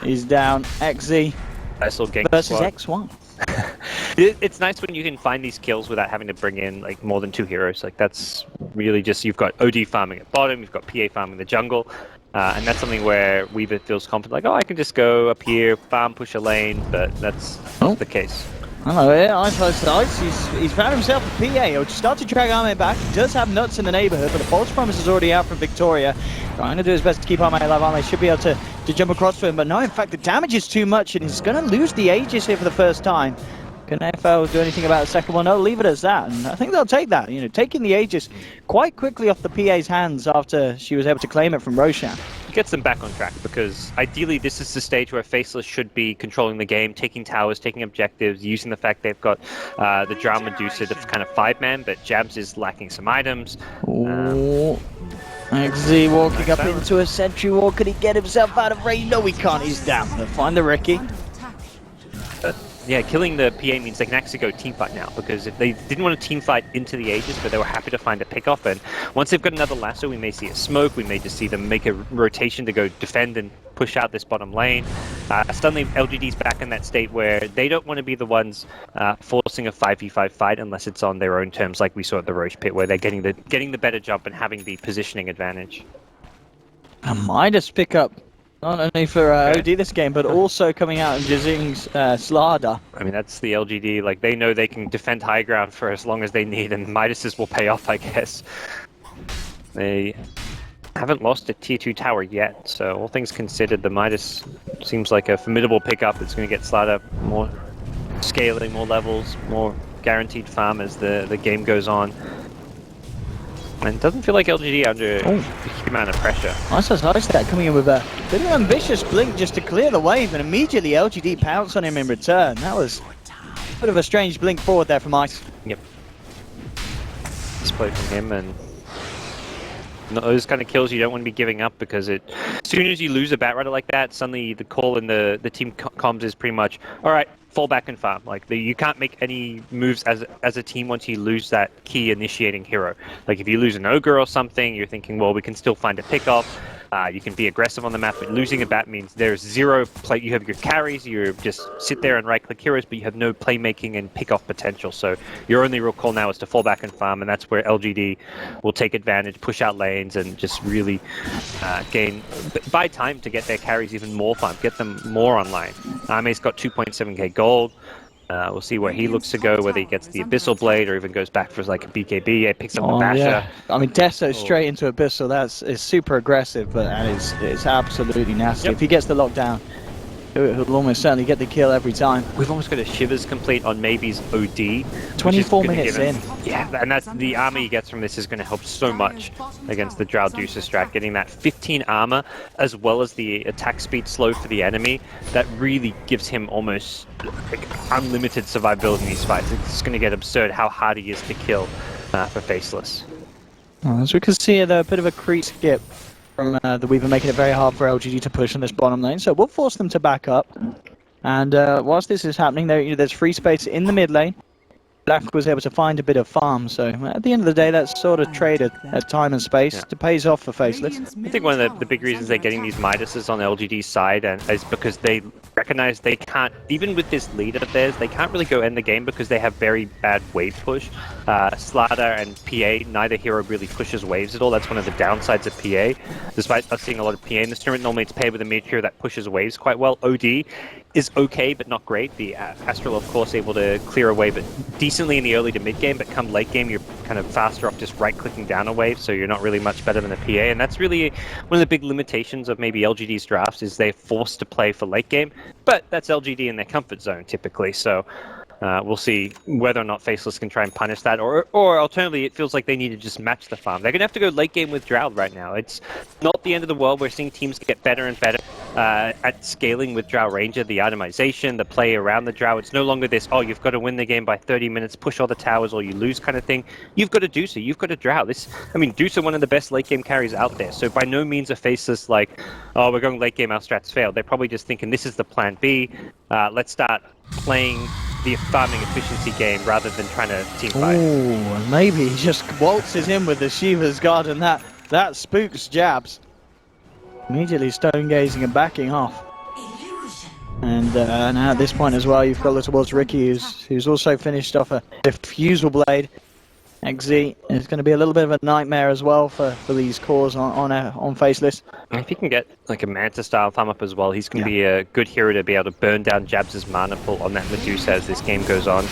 He's down. XZ Nice little gank versus squad. X1. It's nice when you can find these kills without having to bring in like more than 2 heroes. Like, that's really just, you've got OD farming at bottom, you've got PA farming the jungle. And that's something where Weaver feels confident, like, oh, I can just go up here, farm, push a lane, but that's not the case. Hello, yeah, Ice Ice Ice. He's found himself a PA. He'll start to drag Ame back. He does have Nuts in the neighborhood, but the false promise is already out from Victoria. Trying to do his best to keep Ame alive. Ame should be able to jump across to him, but no, in fact, the damage is too much, and he's going to lose the Aegis here for the first time. Can FL do anything about the second one? No, leave it as that, and I think they'll take that. You know, taking the Aegis quite quickly off the PA's hands after she was able to claim it from Roshan. Gets them back on track, because ideally this is the stage where Faceless should be controlling the game, taking towers, taking objectives, using the fact they've got the Drow Medusa to kind of 5-man, but Jabs is lacking some items. XZ walking up into a sentry wall. Could he get himself out of range? No, he can't. He's down. They'll find the Ricky. Yeah, killing the PA means they can actually go teamfight now, because if they didn't want to teamfight into the Aegis, but they were happy to find a pickoff, and once they've got another lasso, we may see a smoke, we may just see them make a rotation to go defend and push out this bottom lane. Suddenly, LGD's back in that state where they don't want to be the ones forcing a 5v5 fight unless it's on their own terms, like we saw at the Roche pit, where they're getting the better jump and having the positioning advantage. A Midas pickup. Not only for OD this game, but also coming out in Jazing's Slada. I mean, that's the LGD. Like, they know they can defend high ground for as long as they need, and Midas's will pay off, I guess. They haven't lost a tier 2 tower yet, so all things considered, the Midas seems like a formidable pickup. It's going to get Slada more scaling, more levels, more guaranteed farm as the game goes on. And it doesn't feel like LGD under a huge amount of pressure. Ice that coming in with a bit of an ambitious blink just to clear the wave, and immediately LGD pounce on him in return. That was a bit of a strange blink forward there from Ice. Yep. This play from him, and those kind of kills you don't want to be giving up, because as soon as you lose a Batrider like that, suddenly the call in the team comms is pretty much, all right, fall back and farm. Like, you can't make any moves as a team once you lose that key initiating hero. Like, if you lose an ogre or something, you're thinking, well, we can still find a pickoff. You can be aggressive on the map, but losing a bat means there's zero play. You have your carries, you just sit there and right-click heroes, but you have no playmaking and pick-off potential. So your only real call now is to fall back and farm, and that's where LGD will take advantage, push out lanes, and just really buy time to get their carries even more farm, get them more online. Ame's got 2.7k gold. We'll see where he looks to go, whether he gets the Abyssal Blade or even goes back for like a BKB, picks up the Basher. Yeah. I mean, Deso straight into Abyssal, is super aggressive, but it's absolutely nasty. Yep. If he gets the lockdown, who'll almost certainly get the kill every time. We've almost got a Shivers complete on Maybe's OD. 24 minutes in. Yeah, and that's the armor he gets from this is going to help so much against the Drow Deucer strat. Getting that 15 armor as well as the attack speed slow for the enemy, that really gives him almost like unlimited survivability in these fights. It's going to get absurd how hard he is to kill for Faceless. Well, as we can see, a bit of a creep skip from the Weaver, making it very hard for LGD to push in this bottom lane. So we'll force them to back up. And whilst this is happening, there's free space in the mid lane. Black was able to find a bit of farm, so at the end of the day, that sort of trade at time and space it pays off for Faceless. I think one of the big reasons they're getting these Midases on LGD's side is because they recognize they can't, even with this lead of theirs, they can't really go end the game because they have very bad wave push. Slaughter and PA, neither hero really pushes waves at all. That's one of the downsides of PA. Despite us seeing a lot of PA in this tournament, normally it's paired with a mid hero that pushes waves quite well. OD is okay, but not great. The Astral, of course, able to clear a wave but decently in the early to mid game, but come late game, you're kind of faster off just right-clicking down a wave, so you're not really much better than the PA. And that's really one of the big limitations of maybe LGD's drafts, is they're forced to play for late game, but that's LGD in their comfort zone typically. So we'll see whether or not Faceless can try and punish that, or alternatively, it feels like they need to just match the farm. They're going to have to go late game with Drow right now. It's not the end of the world. We're seeing teams get better and better at scaling with Drow Ranger, the itemization, the play around the Drow. It's no longer this, oh, you've got to win the game by 30 minutes, push all the towers or you lose kind of thing. You've got a Deucer, you've got a Drow. Deucer, one of the best late game carries out there. So by no means are Faceless like, oh, we're going late game, our strats failed. They're probably just thinking, this is the plan B. Let's start playing the farming efficiency game rather than trying to team fight. Oh, maybe he just waltzes in with the Shiva's Guard, and that spooks Jabs. Immediately stone gazing and backing off. And now at this point as well, you've got a little towards Ricky, who's also finished off a Diffusal Blade. XZ is going to be a little bit of a nightmare as well for these cores on Faceless. If he can get like a Manta style thumb up as well, he's going to be a good hero to be able to burn down Jabs' mana pool on that Medusa as this game goes on.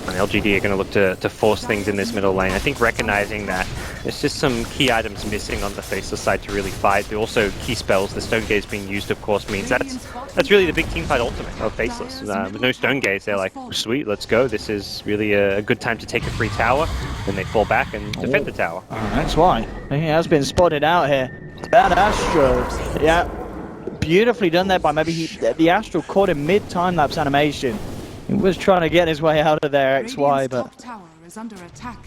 And LGD are going to look to force things in this middle lane. I think recognizing that there's just some key items missing on the Faceless side to really fight. There are also key spells. The Stone Gaze being used, of course, means that's really the big team fight ultimate of Faceless. With no Stone Gaze, they're like, sweet, let's go. This is really a good time to take a free tower. Then they fall back and defend the tower. That's why. He has been spotted out here. That Astro, yeah, beautifully done there by maybe the Astral caught him mid-time lapse animation. He was trying to get his way out of there, XY, but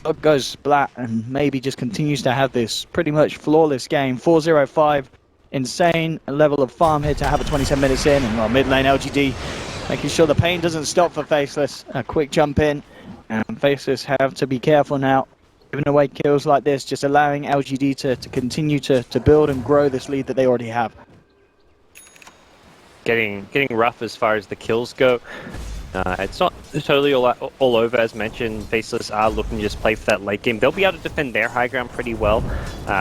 up goes Splat and maybe just continues to have this pretty much flawless game. 405, insane level of farm here to have it 27 minutes in, and well, mid lane LGD making sure the pain doesn't stop for Faceless. A quick jump in, and Faceless have to be careful now. Giving away kills like this, just allowing LGD to continue to build and grow this lead that they already have. Getting rough as far as the kills go. It's not totally all over, as mentioned. Faceless are looking to just play for that late game. They'll be able to defend their high ground pretty well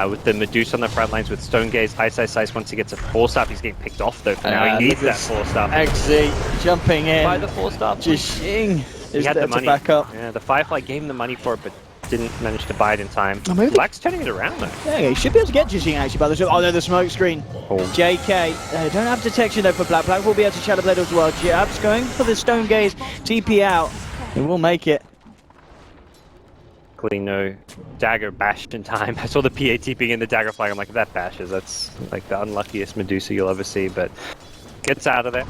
with the Medusa on the front lines with Stone Gaze. Ice once he gets a 4-star, he's getting picked off though for now. He needs that 4-star. XZ jumping in. By the 4-star. Jishing he had the money. Back up. Yeah, the Firefly gave him the money for it, but didn't manage to buy it in time. Oh, maybe Black's turning it around though. Yeah, he should be able to get Jishing actually by the time. Oh, no, the smoke screen. Oh. JK, don't have detection though for Black. Black will be able to Shadow Blade as well. Jabs going for the Stone Gaze. TP out. He will make it. Luckily, no dagger bashed in time. I saw the PA TPing in the dagger flag. I'm like, if that bashes, that's like the unluckiest Medusa you'll ever see, but gets out of there.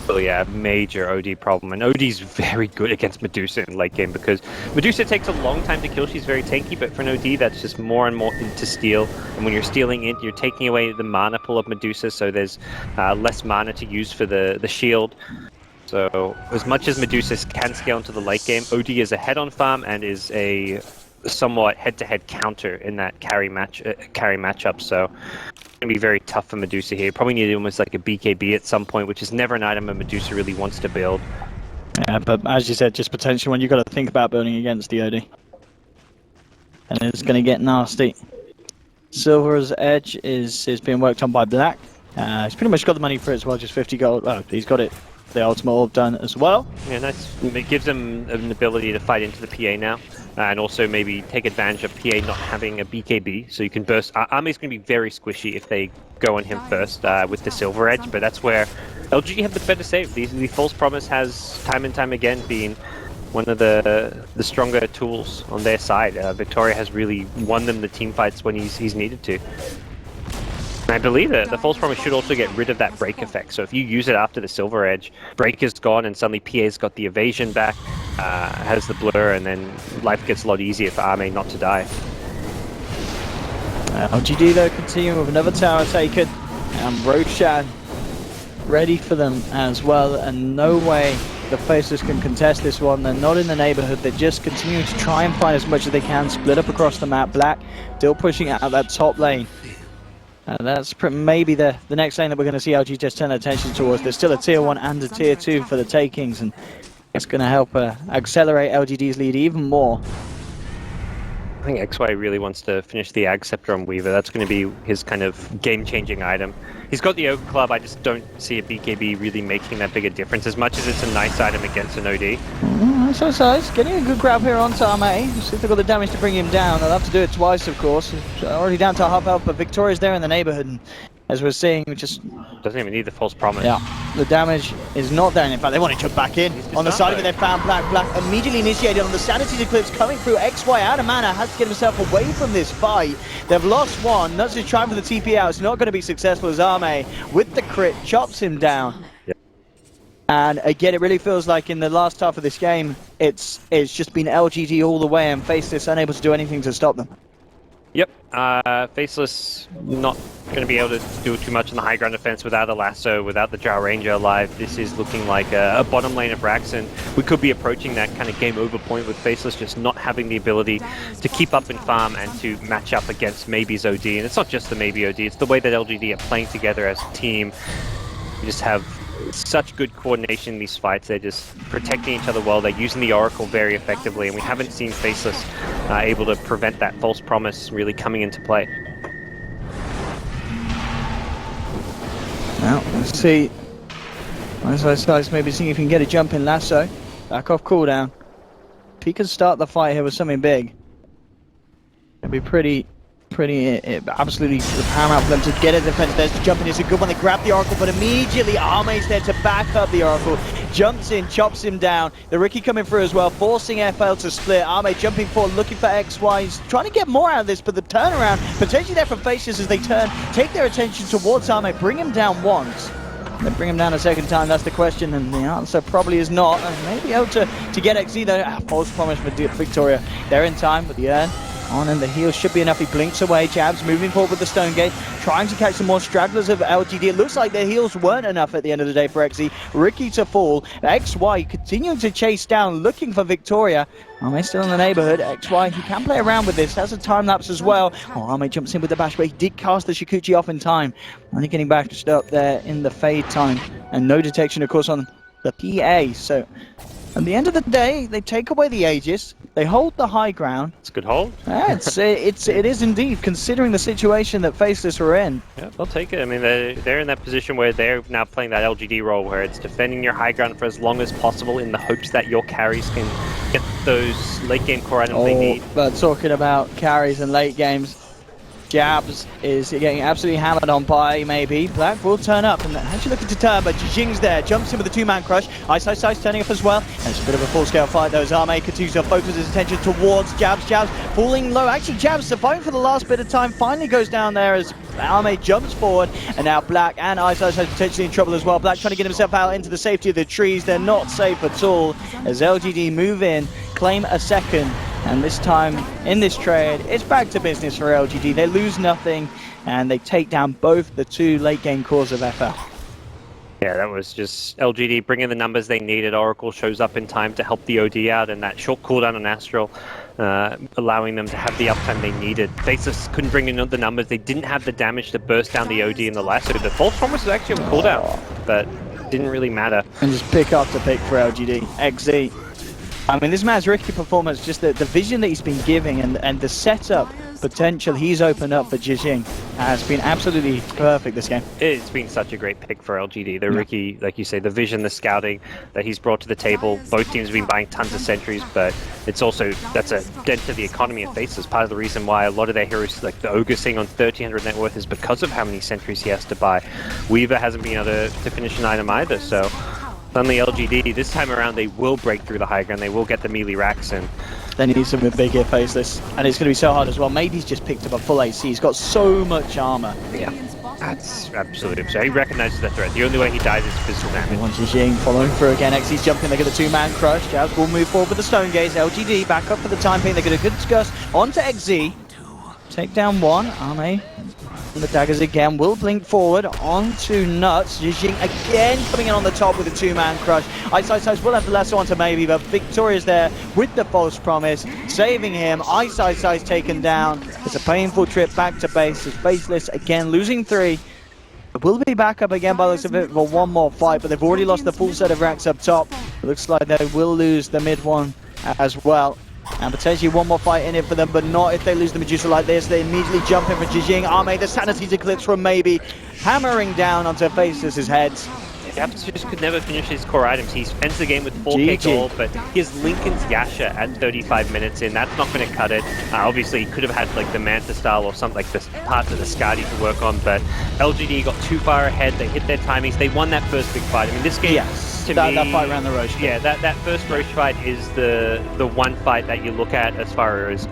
Oh yeah, major OD problem, and OD's very good against Medusa in late game because Medusa takes a long time to kill. She's very tanky, but for an OD, that's just more and more into steal. And when you're stealing it, you're taking away the mana pool of Medusa, so there's less mana to use for the shield. So as much as Medusa can scale into the late game, OD is ahead on farm and is a somewhat head-to-head counter in that carry matchup. So it's going to be very tough for Medusa here. Probably need almost like a BKB at some point, which is never an item a Medusa really wants to build. Yeah, but as you said, just potentially when you've got to think about building against the OD. And it's going to get nasty. Silver's Edge is being worked on by Black. He's pretty much got the money for it as well, just 50 gold. Oh, he's got it. The ultimate orb done as well. Yeah, nice. It gives him an ability to fight into the PA now. and also maybe take advantage of PA not having a BKB, so you can burst. Army's going to be very squishy if they go on him first with the Silver Edge, but that's where LGD have the better save. The False Promise has time and time again been one of the stronger tools on their side. Victoria has really won them the team fights when he's needed to. And I believe that the False Promise should also get rid of that break effect. So if you use it after the Silver Edge, break is gone and suddenly PA's got the evasion back, has the blur, and then life gets a lot easier for Arme not to die. LGD though continuing with another tower taken, and Roshan ready for them as well, and no way the Faceless can contest this one. They're not in the neighborhood, they're just continuing to try and find as much as they can, split up across the map. Black still pushing out that top lane. That's maybe the next lane that we're going to see LG just turn attention towards. There's still a tier 1 and a tier 2 for the takings, and it's going to help accelerate LGD's lead even more. I think XY really wants to finish the Ag Scepter on Weaver. That's going to be his kind of game-changing item. He's got the Ogre Club, I just don't see a BKB really making that big a difference, as much as it's a nice item against an OD. So he's getting a good grab here on Arme. See if they've got the damage to bring him down. They'll have to do it twice, of course. He's already down to half health, but Victoria's there in the neighborhood. And as we're seeing, just doesn't even need the False Promise. Yeah, the damage is not there. And in fact, they want to jump back in. On the side of it, they found Black. Black immediately initiated on the Sanity Eclipse coming through. XY out of mana, has to get himself away from this fight. They've lost one. Nuts is trying for the TP out. It's not going to be successful as Arme, with the crit, chops him down. Yep. And again, it really feels like in the last half of this game, it's just been LGD all the way, and Faceless unable to do anything to stop them. Yep, Faceless not going to be able to do too much on the high ground defense without a lasso, without the Drow Ranger alive. This is looking like a bottom lane of Rax, and we could be approaching that kind of game over point with Faceless just not having the ability to keep up in farm and to match up against Maybe's OD. And it's not just the Maybe OD, it's the way that LGD are playing together as a team. We just have such good coordination in these fights. They're just protecting each other well. They're using the Oracle very effectively, and we haven't seen Faceless able to prevent that False Promise really coming into play. Now, let's see. As maybe seeing if he can get a jump in lasso. Back off cooldown. If he can start the fight here with something big, it'd be pretty absolutely paramount for them to get a defense. There's the jump in, it's a good one. They grab the Oracle, but immediately Arme's there to back up the Oracle. Jumps in, chops him down. The Riki coming through as well, forcing FL to split. Arme jumping forward, looking for XY. He's trying to get more out of this, but the turnaround potentially there from Faceless as they turn, take their attention towards Arme, bring him down once. They bring him down a second time, that's the question, and the answer probably is not. And maybe able to get XZ though. False Promise for Victoria. They're in time, but the urn on, and the heal should be enough. He blinks away. Jabs moving forward with the Stone Gate, trying to catch some more stragglers of LGD. It looks like their heals weren't enough at the end of the day for XZ. Riki to fall. XY continuing to chase down, looking for Victoria. Arme still in the neighborhood. XY, he can play around with this. That's a time lapse as well. Arme jumps in with the bash, but he did cast the Shikuchi off in time. Only getting back just up there in the fade time. And no detection, of course, on the PA. So at the end of the day, they take away the Aegis. They hold the high ground. It's a good hold. Yeah, it is indeed, considering the situation that Faceless were in. Yeah, they'll take it. I mean, they're in that position where they're now playing that LGD role, where it's defending your high ground for as long as possible in the hopes that your carries can get those late game core items they need. But talking about carries and late games, Jabs is getting absolutely hammered on by Maybe. Black will turn up, and actually looking to turn, but Jing's there, jumps in with a two-man crush. Ice turning up as well. And it's a bit of a full-scale fight though, as Arme continues to focus his attention towards Jabs. Jabs falling low. Actually, Jabs surviving for the last bit of time, finally goes down there as Arme jumps forward, and now Black and Ice are potentially in trouble as well. Black trying to get himself out into the safety of the trees. They're not safe at all as LGD move in, claim a second. And this time, in this trade, it's back to business for LGD. They lose nothing, and they take down both the two late-game cores of FL. Yeah, that was just LGD bringing the numbers they needed. Oracle shows up in time to help the OD out, and that short cooldown on Astral, allowing them to have the uptime they needed. Faceless couldn't bring in the numbers. They didn't have the damage to burst down the OD in the lasso. The False Promise was actually on cooldown, but didn't really matter. And just pick after pick for LGD. XZ. I mean, this man's Riki performance, just the vision that he's been giving and the setup potential he's opened up for Jijing has been absolutely perfect this game. It's been such a great pick for LGD. The Ricky, like you say, the vision, the scouting that he's brought to the table. Both teams have been buying tons of sentries, but it's also, that's a dent to the economy of Faceless. Part of the reason why a lot of their heroes, like the Ogre sitting on 1300 net worth, is because of how many sentries he has to buy. Weaver hasn't been able to finish an item either, so suddenly LGD, this time around, they will break through the high ground. They will get the melee racks, and They need something big here, Faceless. And it's going to be so hard as well. Maybe he's just picked up a full AC. He's got so much armor. yeah, that's absolutely absurd. He recognizes the threat. The only way he dies is physical damage. One Jijing following through again. XC's jumping. They get the two-man crush. Jazz will move forward with the Stone Gaze. LGD back up for the time being. They get a good discuss onto XZ. Take down one. Ame and the daggers again. Will blink forward onto Nuts. Jijing again coming in on the top with a two-man crush. Ice will have the lesser one to maybe, but Victoria's there with the false promise, saving him. Ice taken down. It's a painful trip back to base. It's Faceless again, losing 3. Will be back up again by the looks of it for one more fight, but they've already lost the full set of racks up top. It looks like they will lose the mid one as well. And potentially one more fight in it for them, but not if they lose the Medusa like this. They immediately jump in for Jijing. Ame, the Sanity's Eclipse from maybe, hammering down onto Faceless' heads. Gaps just could never finish his core items. He ends the game with 4k gold, but he has Lincoln's Yasha at 35 minutes in. That's not going to cut it. Obviously, he could have had like the Manta style or something like this parts of the Skadi to work on, but LGD got too far ahead. They hit their timings. They won that first big fight. I mean, this game, to me, that fight around the Roche. Yeah, that first Roche fight is the one fight that you look at as far as